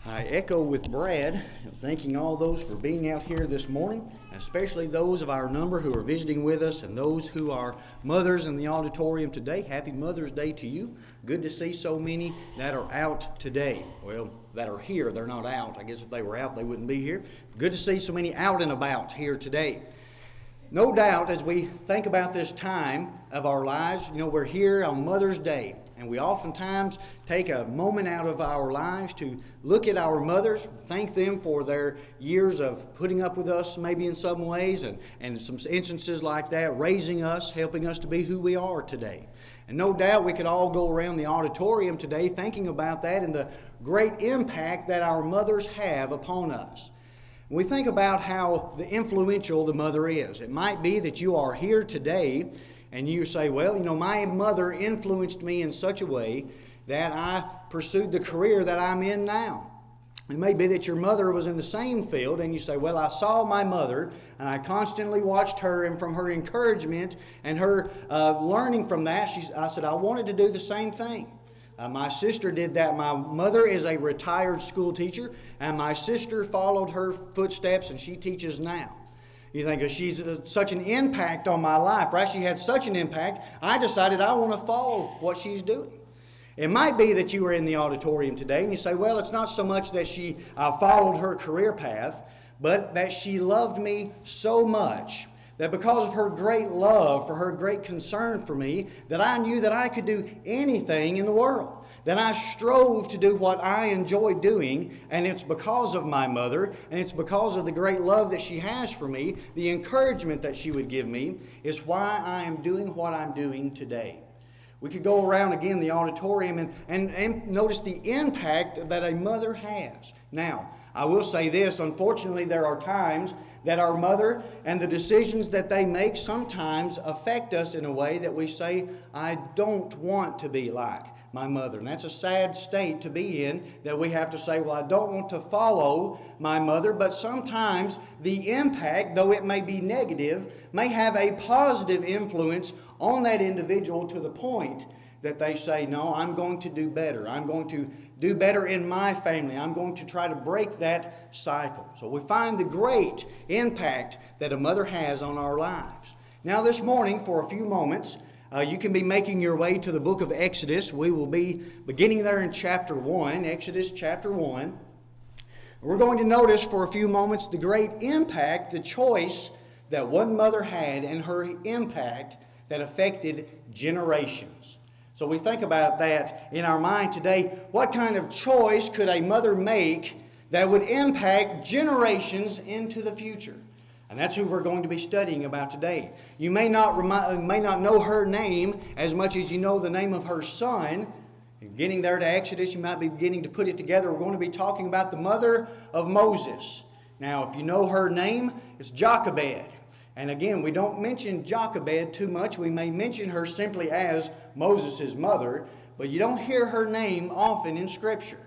I echo with Brad, thanking all those for being out here this morning, especially those of our number who are visiting with us and those who are mothers in the auditorium today. Happy Mother's Day to you. Good to see so many that are out today. Well, that are here, they're not out. I guess if they were out, they wouldn't be here. Good to see so many out and about here today. No doubt, as we think about this time of our lives, we're here on Mother's Day, and we oftentimes take a moment out of our lives to look at our mothers, thank them for their years of putting up with us maybe in some ways, and some instances like that, raising us, helping us to be who we are today. And no doubt we could all go around the auditorium today thinking about that and the great impact that our mothers have upon us. We think about how influential the mother is. It might be that you are here today and you say, well, my mother influenced me in such a way that I pursued the career that I'm in now. It may be that your mother was in the same field and you say, well, I saw my mother and I constantly watched her, and from her encouragement and her learning from that, I said I wanted to do the same thing. My sister did that. My mother is a retired school teacher, and my sister followed her footsteps, and she teaches now. You think, she's such an impact on my life, right? She had such an impact, I decided I want to follow what she's doing. It might be that you were in the auditorium today, and you say, well, it's not so much that she followed her career path, but that she loved me so much that because of her great love, for her great concern for me, that I knew that I could do anything in the world. That I strove to do what I enjoy doing, and it's because of my mother, and it's because of the great love that she has for me, the encouragement that she would give me, is why I am doing what I'm doing today. We could go around again the auditorium and notice the impact that a mother has. Now, I will say this, unfortunately there are times that our mother and the decisions that they make sometimes affect us in a way that we say, I don't want to be like my mother. And that's a sad state to be in, that we have to say, well, I don't want to follow my mother, but sometimes the impact, though it may be negative, may have a positive influence on that individual to the point that they say, no, I'm going to do better. I'm going to do better in my family. I'm going to try to break that cycle. So we find the great impact that a mother has on our lives. Now this morning, for a few moments, you can be making your way to the book of Exodus. We will be beginning there in chapter 1, Exodus chapter 1. We're going to notice for a few moments the great impact, the choice that one mother had and her impact that affected generations. So we think about that in our mind today. What kind of choice could a mother make that would impact generations into the future? And that's who we're going to be studying about today. You may not know her name as much as you know the name of her son. Getting there to Exodus, you might be beginning to put it together. We're going to be talking about the mother of Moses. Now, if you know her name, it's Jochebed. And again, we don't mention Jochebed too much. We may mention her simply as Moses' mother, but you don't hear her name often in Scripture.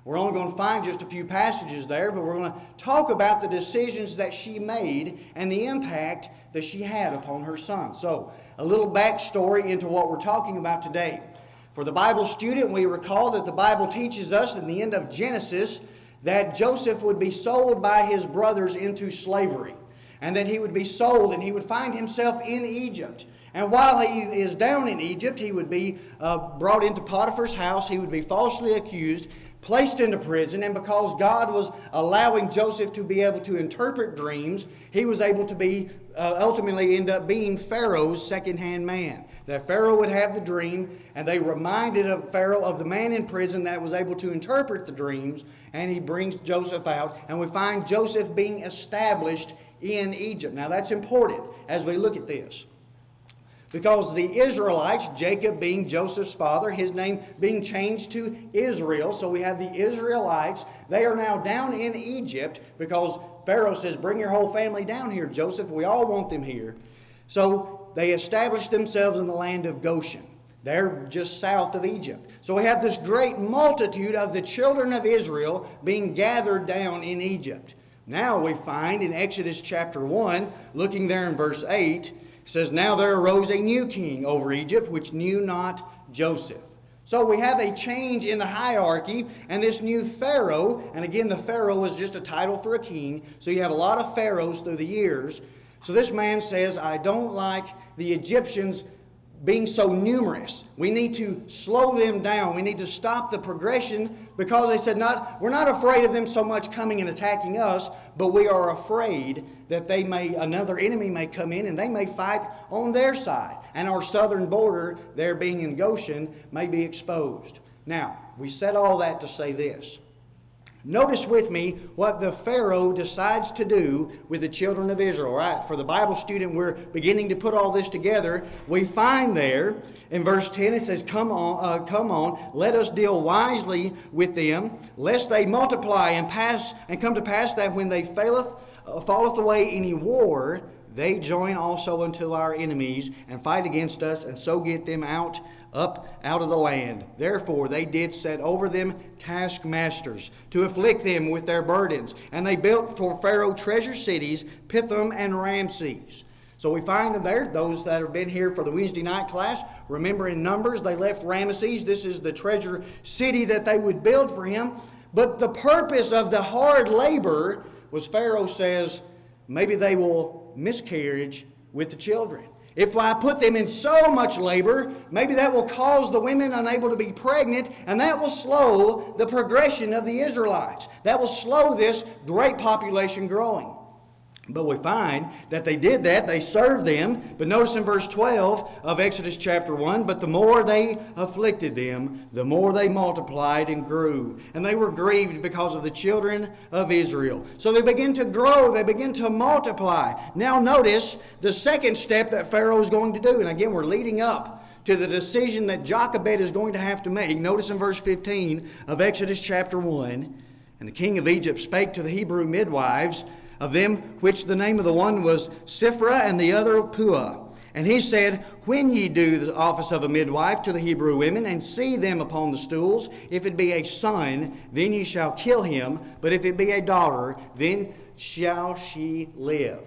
We're only going to find just a few passages there, but we're going to talk about the decisions that she made and the impact that she had upon her son. So, a little backstory into what we're talking about today. For the Bible student, we recall that the Bible teaches us in the end of Genesis that Joseph would be sold by his brothers into slavery, and that he would be sold and he would find himself in Egypt. And while he is down in Egypt, he would be brought into Potiphar's house. He would be falsely accused, placed into prison, and because God was allowing Joseph to be able to interpret dreams, he was able to be ultimately end up being Pharaoh's second-hand man. That Pharaoh would have the dream, and they reminded of Pharaoh of the man in prison that was able to interpret the dreams, and he brings Joseph out, and we find Joseph being established in Egypt. Now that's important as we look at this, because the Israelites, Jacob being Joseph's father, his name being changed to Israel, so we have the Israelites. They are now down in Egypt because Pharaoh says, bring your whole family down here, Joseph. We all want them here. So they established themselves in the land of Goshen. They're just south of Egypt. So we have this great multitude of the children of Israel being gathered down in Egypt. Now we find in Exodus chapter 1, looking there in verse 8, it says, now there arose a new king over Egypt, which knew not Joseph. So we have a change in the hierarchy, and this new Pharaoh, and again the Pharaoh was just a title for a king, so you have a lot of pharaohs through the years. So this man says, I don't like the Egyptians being so numerous. We need to slow them down. We need to stop the progression, because they said, we're not afraid of them so much coming and attacking us, but we are afraid that another enemy may come in and they may fight on their side. And our southern border, there being in Goshen, may be exposed. Now, we said all that to say this. Notice with me what the Pharaoh decides to do with the children of Israel. Right? For the Bible student, we're beginning to put all this together. We find there in verse 10, it says, come on, let us deal wisely with them, lest they multiply and come to pass that when they falleth away any war, they join also unto our enemies and fight against us, and so get them up out of the land. Therefore they did set over them taskmasters to afflict them with their burdens. And they built for Pharaoh treasure cities, Pithom and Ramses. So we find them there, those that have been here for the Wednesday night class, remember in Numbers they left Ramses. This is the treasure city that they would build for him. But the purpose of the hard labor was, Pharaoh says, maybe they will miscarriage with the children. If I put them in so much labor, maybe that will cause the women unable to be pregnant, and that will slow the progression of the Israelites. That will slow this great population growing. But we find that they did that. They served them. But notice in verse 12 of Exodus chapter 1, but the more they afflicted them, the more they multiplied and grew. And they were grieved because of the children of Israel. So they begin to grow. They begin to multiply. Now notice the second step that Pharaoh is going to do. And again, we're leading up to the decision that Jochebed is going to have to make. Notice in verse 15 of Exodus chapter 1, and the king of Egypt spake to the Hebrew midwives, of them which the name of the one was Shiphrah and the other Puah. And he said, when ye do the office of a midwife to the Hebrew women, and see them upon the stools, if it be a son, then ye shall kill him, but if it be a daughter, then shall she live.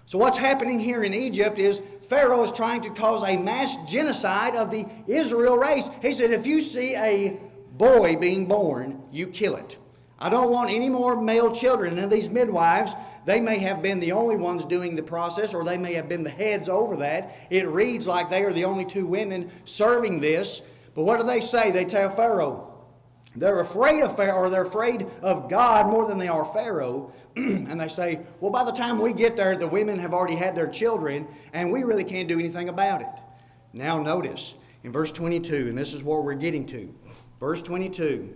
So what's happening here in Egypt is Pharaoh is trying to cause a mass genocide of the Israel race. He said, if you see a boy being born, you kill it. I don't want any more male children. And these midwives, they may have been the only ones doing the process, or they may have been the heads over that. It reads like they are the only two women serving this. But what do they say? They tell Pharaoh. They're afraid of Pharaoh, or they're afraid of God more than they are Pharaoh. And they say, well, by the time we get there, the women have already had their children, and we really can't do anything about it. Now notice in verse 22, and this is where we're getting to. Verse 22.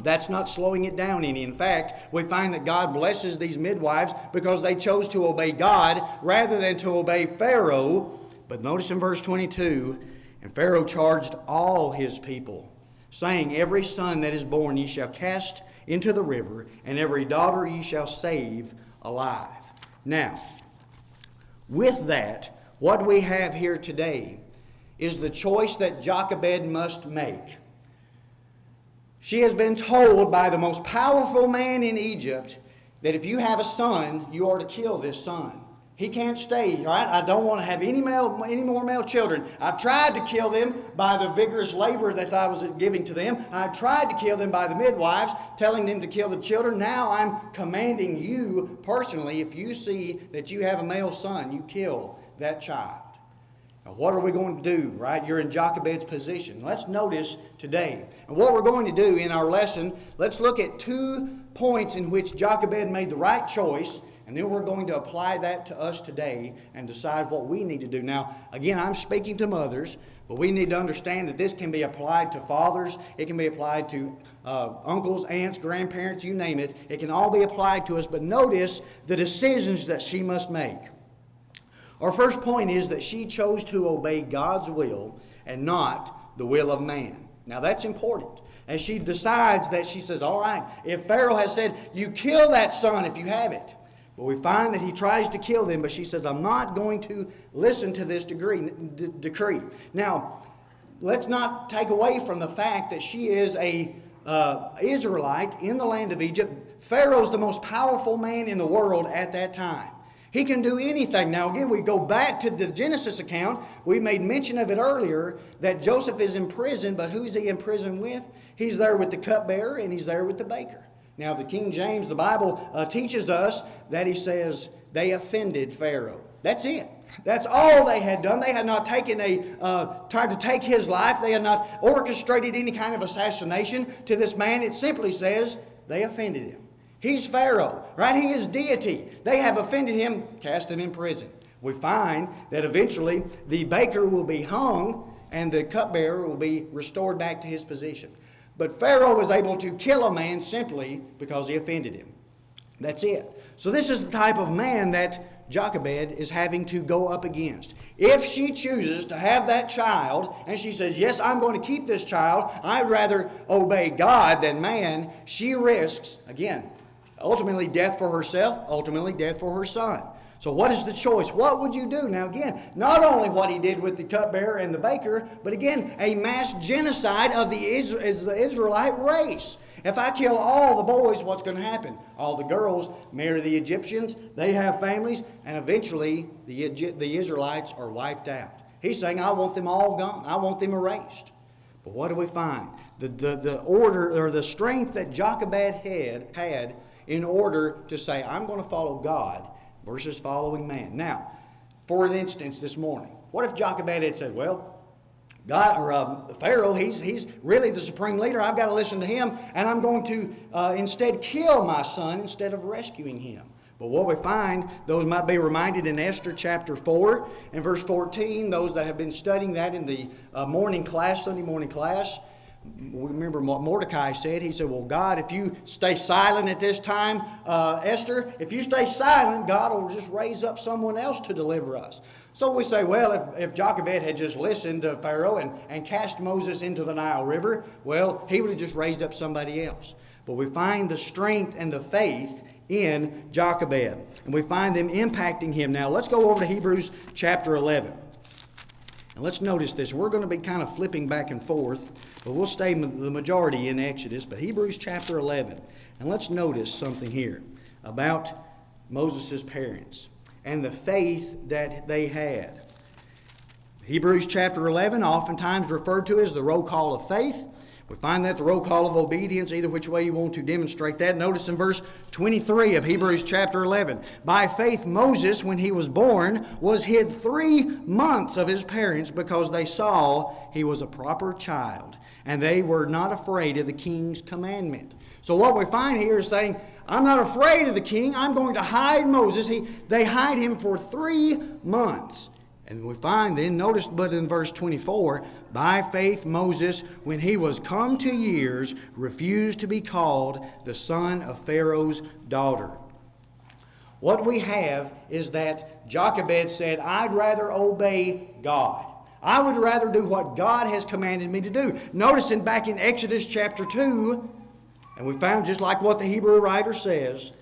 That's not slowing it down any. In fact, we find that God blesses these midwives because they chose to obey God rather than to obey Pharaoh. But notice in verse 22, and Pharaoh charged all his people, saying, every son that is born ye shall cast into the river, and every daughter ye shall save alive. Now, with that, what we have here today is the choice that Jochebed must make. She has been told by the most powerful man in Egypt that if you have a son, you are to kill this son. He can't stay, all right? I don't want to have any more male children. I've tried to kill them by the vigorous labor that I was giving to them. I tried to kill them by the midwives, telling them to kill the children. Now I'm commanding you personally, if you see that you have a male son, you kill that child. Now, what are we going to do, right? You're in Jochebed's position. Let's notice today. And what we're going to do in our lesson, let's look at 2 points in which Jochebed made the right choice, and then we're going to apply that to us today and decide what we need to do. Now, again, I'm speaking to mothers, but we need to understand that this can be applied to fathers. It can be applied to uncles, aunts, grandparents, you name it. It can all be applied to us, but notice the decisions that she must make. Our first point is that she chose to obey God's will and not the will of man. Now that's important. And she decides that she says, all right, if Pharaoh has said, you kill that son if you have it. But we find that he tries to kill them, but she says, I'm not going to listen to this decree. Now, let's not take away from the fact that she is a Israelite in the land of Egypt. Pharaoh's the most powerful man in the world at that time. He can do anything. Now again, we go back to the Genesis account. We made mention of it earlier that Joseph is in prison, but who's he in prison with? He's there with the cupbearer and he's there with the baker. Now the King James, the Bible teaches us that he says they offended Pharaoh. That's it. That's all they had done. They had not taken tried to take his life. They had not orchestrated any kind of assassination to this man. It simply says they offended him. He's Pharaoh, right? He is deity. They have offended him, cast him in prison. We find that eventually the baker will be hung and the cupbearer will be restored back to his position. But Pharaoh was able to kill a man simply because he offended him. That's it. So this is the type of man that Jochebed is having to go up against. If she chooses to have that child, and she says, yes, I'm going to keep this child, I'd rather obey God than man, she risks, again, ultimately death for herself, ultimately death for her son. So what is the choice? What would you do? Now again, not only what he did with the cupbearer and the baker, but again, a mass genocide of the Israelite race. If I kill all the boys, what's going to happen? All the girls marry the Egyptians, they have families, and eventually the Israelites are wiped out. He's saying, I want them all gone. I want them erased. But what do we find? The order or the strength that Jochebed had in order to say, I'm going to follow God versus following man. Now, for an instance this morning, what if Jochebed had said, well, God or Pharaoh, he's really the supreme leader. I've got to listen to him, and I'm going to instead kill my son instead of rescuing him. But what we find, those might be reminded in Esther chapter 4 and verse 14, those that have been studying that in the Sunday morning class, we remember what Mordecai said. He said, well, God, if you stay silent at this time, Esther, if you stay silent, God will just raise up someone else to deliver us. So we say, well, if Jochebed had just listened to Pharaoh and cast Moses into the Nile River, well, he would have just raised up somebody else. But we find the strength and the faith in Jochebed, and we find them impacting him. Now, let's go over to Hebrews chapter 11. And let's notice this. We're going to be kind of flipping back and forth, but we'll stay the majority in Exodus. But Hebrews chapter 11. And let's notice something here about Moses' parents and the faith that they had. Hebrews chapter 11, oftentimes referred to as the roll call of faith. We find that the roll call of obedience, either which way you want to demonstrate that. Notice in verse 23 of Hebrews chapter 11. By faith Moses, when he was born, was hid 3 months of his parents because they saw he was a proper child, and they were not afraid of the king's commandment. So what we find here is saying, I'm not afraid of the king. I'm going to hide Moses. They hide him for 3 months. And we find then, notice but in verse 24, by faith Moses, when he was come to years, refused to be called the son of Pharaoh's daughter. What we have is that Jochebed said, I'd rather obey God. I would rather do what God has commanded me to do. Notice back in Exodus chapter 2, and we found just like what the Hebrew writer says,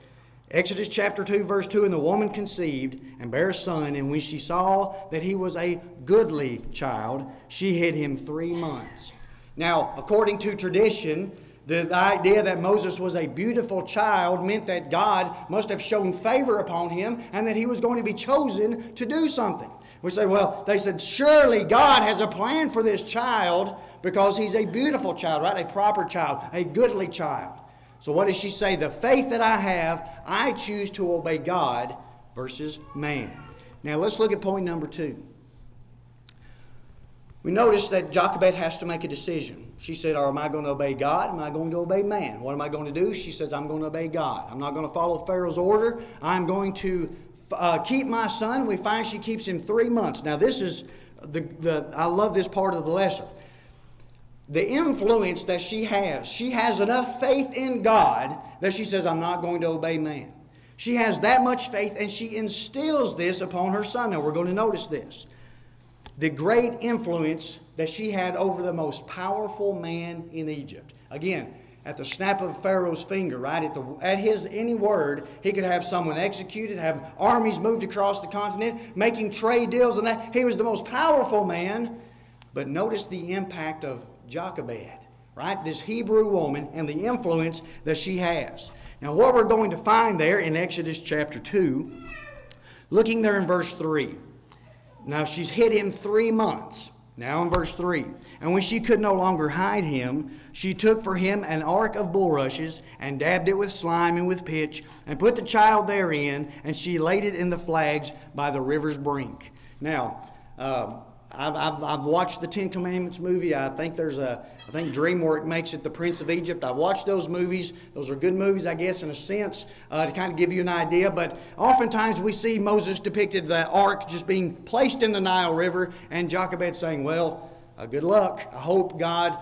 Exodus chapter 2, verse 2, and the woman conceived and bare a son, and when she saw that he was a goodly child, she hid him 3 months. Now, according to tradition, the idea that Moses was a beautiful child meant that God must have shown favor upon him and that he was going to be chosen to do something. We say, well, they said, surely God has a plan for this child because he's a beautiful child, right? A proper child, a goodly child. So what does she say? The faith that I have, I choose to obey God versus man. Now let's look at point number 2. We notice that Jochebed has to make a decision. She said, am I going to obey God? Am I going to obey man? What am I going to do? She says, I'm going to obey God. I'm not going to follow Pharaoh's order. I'm going to keep my son. We find she keeps him 3 months. Now this is, I love this part of the lesson. The influence that she has enough faith in God that she says, I'm not going to obey man. She has that much faith, and she instills this upon her son. Now we're going to notice this. The great influence that she had over the most powerful man in Egypt. Again, at the snap of Pharaoh's finger, right? At his any word, he could have someone executed, have armies moved across the continent, making trade deals and that. He was the most powerful man. But notice the impact of Jochebed, right? This Hebrew woman and the influence that she has. Now what we're going to find there in Exodus chapter 2, Looking there in verse 3. Now she's hid him 3 months. Now in verse 3. And when she could no longer hide him, she took for him an ark of bulrushes and dabbed it with slime and with pitch and put the child therein, and she laid it in the flags by the river's brink. Now, I've watched the Ten Commandments movie. I think DreamWorks makes it The Prince of Egypt. I've watched those movies. Those are good movies, I guess, in a sense, to kind of give you an idea. But oftentimes we see Moses depicted, the ark just being placed in the Nile River, and Jochebed saying, well, good luck. I hope God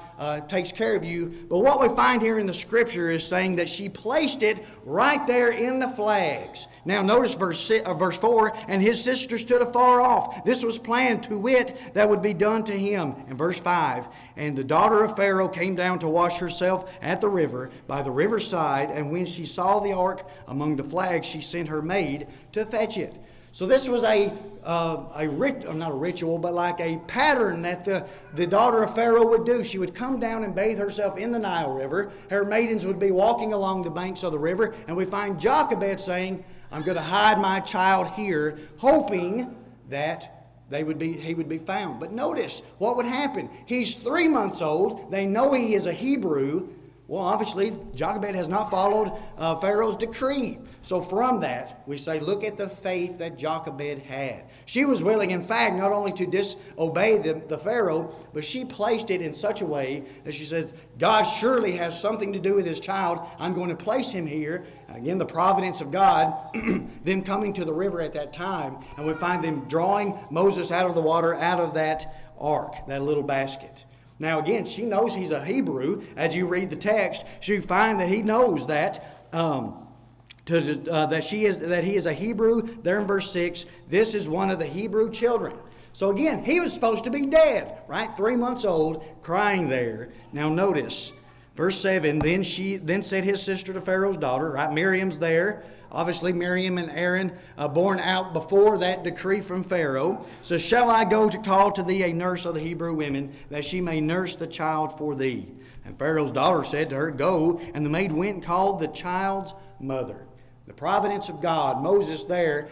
takes care of you. But what we find here in the scripture is saying that she placed it right there in the flags. Now notice verse 4, and his sister stood afar off. This was planned, to wit, that would be done to him. And verse 5, and the daughter of Pharaoh came down to wash herself at the river, by the riverside, and when she saw the ark among the flags, she sent her maid to fetch it. So this was not a ritual, but like a pattern that the daughter of Pharaoh would do. She would come down and bathe herself in the Nile River. Her maidens would be walking along the banks of the river, and we find Jochebed saying, I'm going to hide my child here, hoping that he would be found. But notice what would happen. He's 3 months old. They know he is a Hebrew. Well, obviously, Jochebed has not followed Pharaoh's decree. So from that, we say, look at the faith that Jochebed had. She was willing, in fact, not only to disobey the Pharaoh, but she placed it in such a way that she says, God surely has something to do with his child. I'm going to place him here. Again, the providence of God, them coming to the river at that time, and we find them drawing Moses out of the water, out of that ark, that little basket. Now again, she knows he's a Hebrew. As you read the text, you find that he knows that that he is a Hebrew. There in verse 6, this is one of the Hebrew children. So again, he was supposed to be dead, right? 3 months old, crying there. Now notice, verse 7, then said his sister to Pharaoh's daughter, right? Miriam's there. Obviously, Miriam and Aaron born out before that decree from Pharaoh. So shall I go to call to thee a nurse of the Hebrew women, that she may nurse the child for thee? And Pharaoh's daughter said to her, go. And the maid went and called the child's mother. The providence of God, Moses there,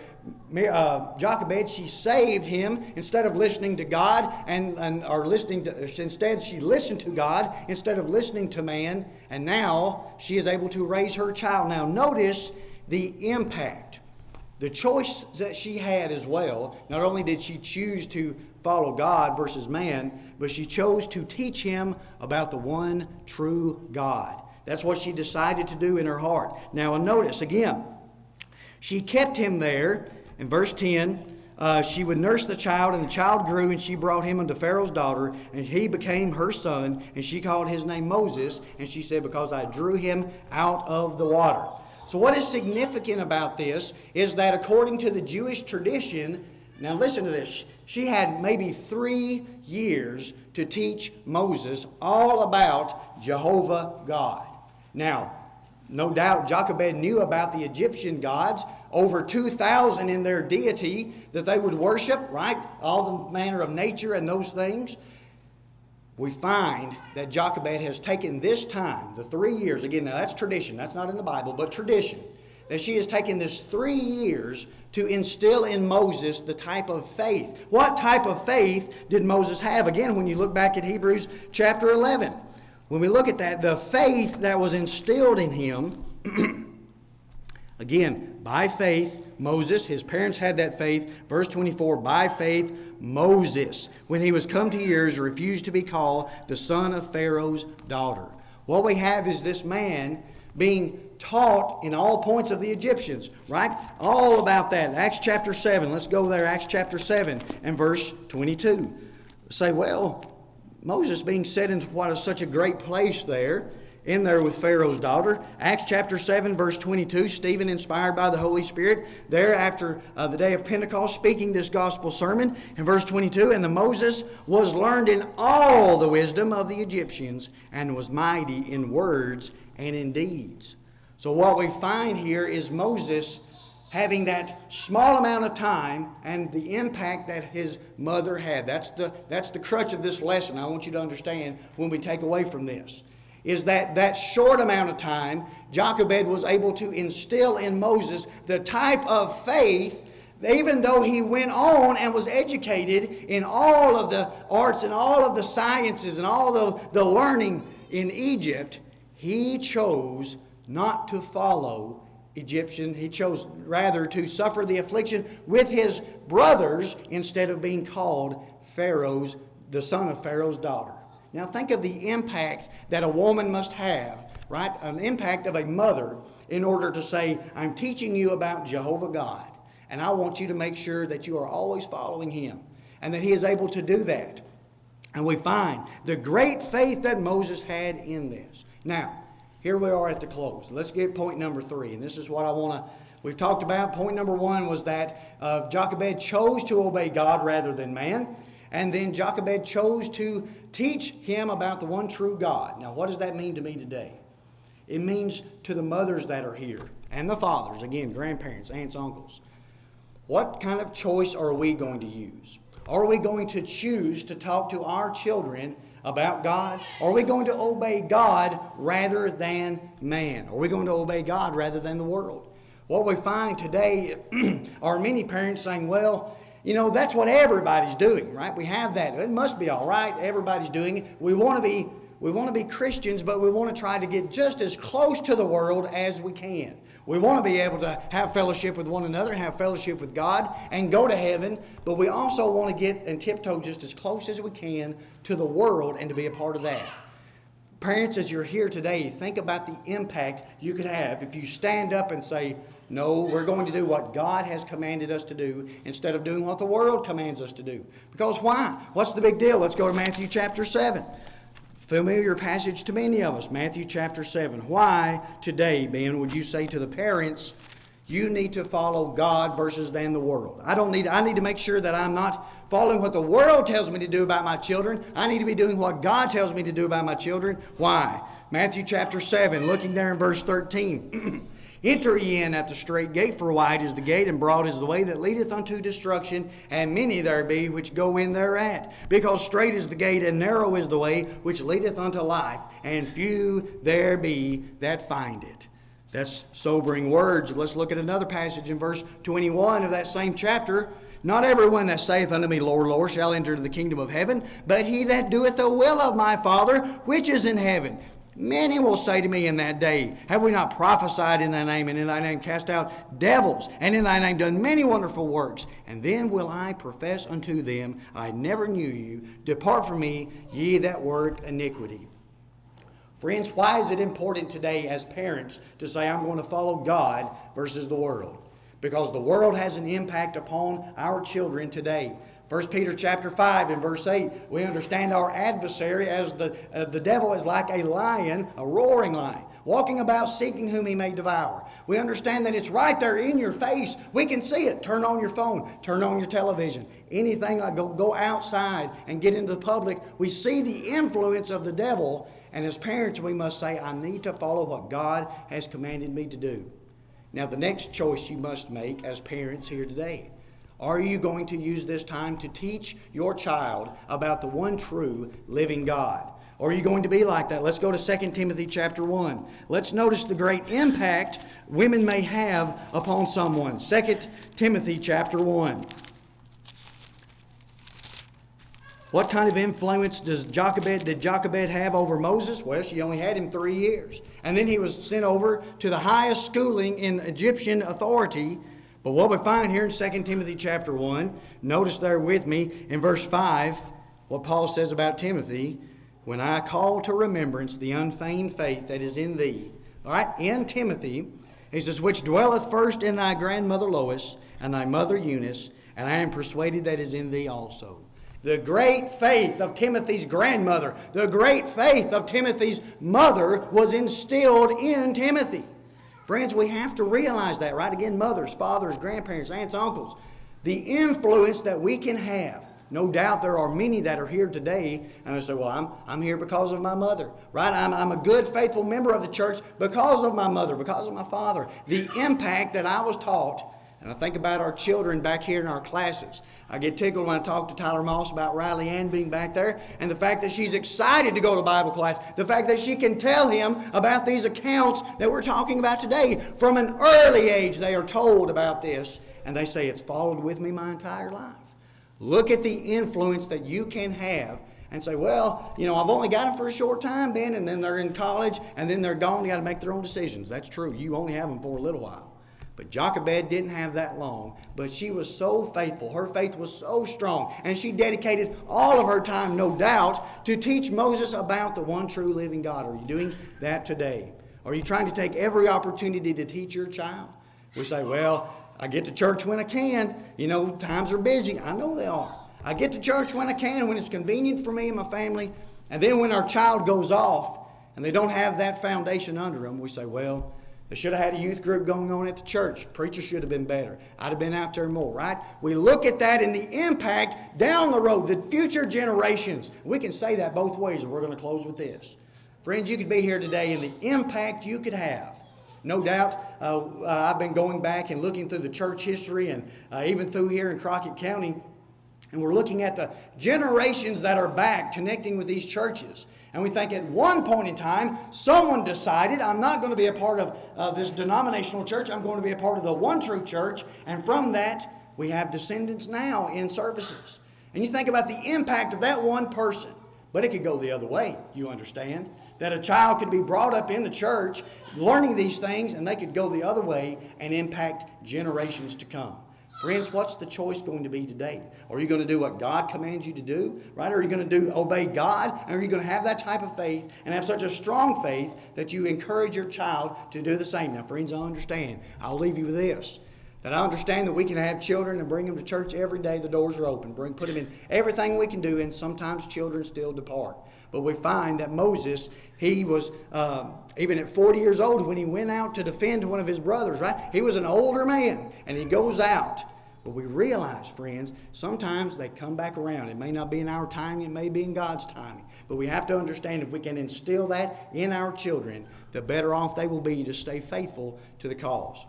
Jochebed, she saved him instead of listening to God instead she listened to God instead of listening to man, and now she is able to raise her child. Now notice the impact, the choice that she had as well. Not only did she choose to follow God versus man, but she chose to teach him about the one true God. That's what she decided to do in her heart. Now notice again, she kept him there. In verse 10, she would nurse the child, and the child grew, and she brought him unto Pharaoh's daughter, and he became her son, and she called his name Moses, and she said, because I drew him out of the water. So what is significant about this is that according to the Jewish tradition, now listen to this, she had maybe 3 years to teach Moses all about Jehovah God. Now, no doubt Jochebed knew about the Egyptian gods, over 2,000 in their deity that they would worship, right? All the manner of nature and those things. We find that Jochebed has taken this time, the 3 years, again, now that's tradition, that's not in the Bible, but tradition, that she has taken this 3 years to instill in Moses the type of faith. What type of faith did Moses have? Again, when you look back at Hebrews chapter 11, when we look at that, the faith that was instilled in him, again, by faith, Moses, his parents had that faith. Verse 24, by faith, Moses, when he was come to years, refused to be called the son of Pharaoh's daughter. What we have is this man being taught in all points of the Egyptians, right? All about that. Acts chapter 7, let's go there, Acts chapter 7 and verse 22. Say, well, Moses being set into what is such a great place there, in there with Pharaoh's daughter. Acts chapter 7, verse 22, Stephen, inspired by the Holy Spirit, there after the day of Pentecost, speaking this gospel sermon. In verse 22, and the Moses was learned in all the wisdom of the Egyptians, and was mighty in words and in deeds. So what we find here is Moses having that small amount of time and the impact that his mother had. That's the crutch of this lesson I want you to understand when we take away from this. Is that short amount of time, Jochebed was able to instill in Moses the type of faith even though he went on and was educated in all of the arts and all of the sciences and all the learning in Egypt, he chose not to follow Egyptian. He chose rather to suffer the affliction with his brothers instead of being called the son of Pharaoh's daughter. Now think of the impact that a woman must have, right? An impact of a mother in order to say, I'm teaching you about Jehovah God, and I want you to make sure that you are always following Him, and that He is able to do that. And we find the great faith that Moses had in this. Now, here we are at the close. Let's get point number 3, and this is what I want to... We've talked about. Point number 1 was that Jochebed chose to obey God rather than man. And then Jochebed chose to teach him about the one true God. Now, what does that mean to me today? It means to the mothers that are here, and the fathers, again, grandparents, aunts, uncles. What kind of choice are we going to use? Are we going to choose to talk to our children about God? Or are we going to obey God rather than man? Are we going to obey God rather than the world? What we find today are many parents saying, well, you know, that's what everybody's doing, right? We have that. It must be all right. Everybody's doing it. We want to be Christians, but we want to try to get just as close to the world as we can. We want to be able to have fellowship with one another, have fellowship with God, and go to heaven, but we also want to get and tiptoe just as close as we can to the world and to be a part of that. Parents, as you're here today, think about the impact you could have if you stand up and say, no, we're going to do what God has commanded us to do instead of doing what the world commands us to do. Because why? What's the big deal? Let's go to Matthew chapter 7. Familiar passage to many of us, Matthew chapter 7. Why today, Ben, would you say to the parents, you need to follow God versus than the world? I need to make sure that I'm not following what the world tells me to do about my children. I need to be doing what God tells me to do about my children. Why? Matthew chapter 7, looking there in verse 13. Enter ye in at the strait gate, for wide is the gate, and broad is the way that leadeth unto destruction, and many there be which go in thereat. Because strait is the gate, and narrow is the way which leadeth unto life, and few there be that find it. That's sobering words. Let's look at another passage in verse 21 of that same chapter. Not everyone that saith unto me, Lord, Lord, shall enter into the kingdom of heaven, but he that doeth the will of my Father which is in heaven. Many will say to me in that day, have we not prophesied in thy name, and in thy name cast out devils, and in thy name done many wonderful works? And then will I profess unto them, I never knew you. Depart from me, ye that work iniquity. Friends, why is it important today as parents to say, I'm going to follow God versus the world? Because the world has an impact upon our children today. 1 Peter chapter 5 and verse 8, we understand our adversary as the devil is like a lion, a roaring lion, walking about seeking whom he may devour. We understand that it's right there in your face. We can see it. Turn on your phone, turn on your television, anything like go outside and get into the public. We see the influence of the devil, and as parents we must say, I need to follow what God has commanded me to do. Now the next choice you must make as parents here today. Are you going to use this time to teach your child about the one true living God? Or are you going to be like that? Let's go to 2 Timothy chapter 1. Let's notice the great impact women may have upon someone. 2 Timothy chapter 1. What kind of influence did Jochebed have over Moses? Well, she only had him 3 years. And then he was sent over to the highest schooling in Egyptian authority. But what we find here in 2 Timothy chapter 1, notice there with me in verse 5 what Paul says about Timothy. When I call to remembrance the unfeigned faith that is in thee. All right, in Timothy, he says, which dwelleth first in thy grandmother Lois and thy mother Eunice, and I am persuaded that is in thee also. The great faith of Timothy's grandmother, the great faith of Timothy's mother was instilled in Timothy. Friends, we have to realize that, right? Again, mothers, fathers, grandparents, aunts, uncles. The influence that we can have. No doubt there are many that are here today, and they say, well, I'm here because of my mother, right? I'm a good, faithful member of the church because of my mother, because of my father. The impact that I was taught, and I think about our children back here in our classes. I get tickled when I talk to Tyler Moss about Riley Ann being back there, and the fact that she's excited to go to Bible class, the fact that she can tell him about these accounts that we're talking about today. From an early age, they are told about this. and they say it's followed with me my entire life. Look at the influence that you can have and say, well, I've only got them for a short time, Ben, and then they're in college, and then they're gone. You got to make their own decisions. That's true. You only have them for a little while. But Jochebed didn't have that long, but she was so faithful. Her faith was so strong, and she dedicated all of her time, no doubt, to teach Moses about the one true living God. Are you doing that today? Are you trying to take every opportunity to teach your child? We say, well, I get to church when I can. Times are busy. I know they are. I get to church when I can, when it's convenient for me and my family. And then when our child goes off and they don't have that foundation under them, we say, well, they should have had a youth group going on at the church. Preacher should have been better. I'd have been out there more, right? We look at that and the impact down the road, the future generations. We can say that both ways, and we're going to close with this. Friends, you could be here today and the impact you could have. No doubt, I've been going back and looking through the church history and even through here in Crockett County, and we're looking at the generations that are back connecting with these churches. And we think at one point in time, someone decided, I'm not going to be a part of this denominational church. I'm going to be a part of the one true church. And from that, we have descendants now in services. And you think about the impact of that one person. But it could go the other way, you understand. That a child could be brought up in the church learning these things, and they could go the other way and impact generations to come. Friends, what's the choice going to be today? Are you going to do what God commands you to do? Right? Are you going to obey God? And are you going to have that type of faith and have such a strong faith that you encourage your child to do the same? Now, friends, I understand. I'll leave you with this. That I understand that we can have children and bring them to church every day. The doors are open. Put them in everything we can do, and sometimes children still depart. But we find that Moses, he was even at 40 years old when he went out to defend one of his brothers, right? He was an older man, and he goes out. But we realize, friends, sometimes they come back around. It may not be in our timing, it may be in God's timing. But we have to understand if we can instill that in our children, the better off they will be to stay faithful to the cause.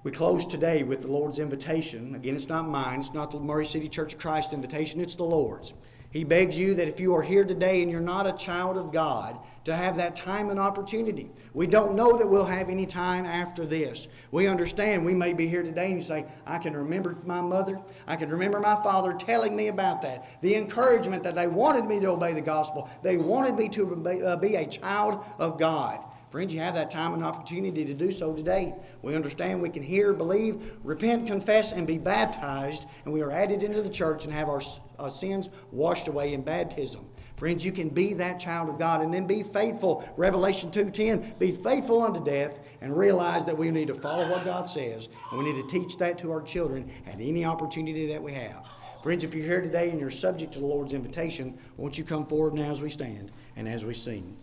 We close today with the Lord's invitation. Again, it's not mine. It's not the Murray City Church of Christ invitation. It's the Lord's. He begs you that if you are here today and you're not a child of God, to have that time and opportunity. We don't know that we'll have any time after this. We understand we may be here today and you say, I can remember my mother. I can remember my father telling me about that. The encouragement that they wanted me to obey the gospel. They wanted me to be a child of God. Friends, you have that time and opportunity to do so today. We understand we can hear, believe, repent, confess, and be baptized, and we are added into the church and have our sins washed away in baptism. Friends, you can be that child of God and then be faithful. Revelation 2:10, be faithful unto death, and realize that we need to follow what God says, and we need to teach that to our children at any opportunity that we have. Friends, if you're here today and you're subject to the Lord's invitation, won't you come forward now as we stand and as we sing.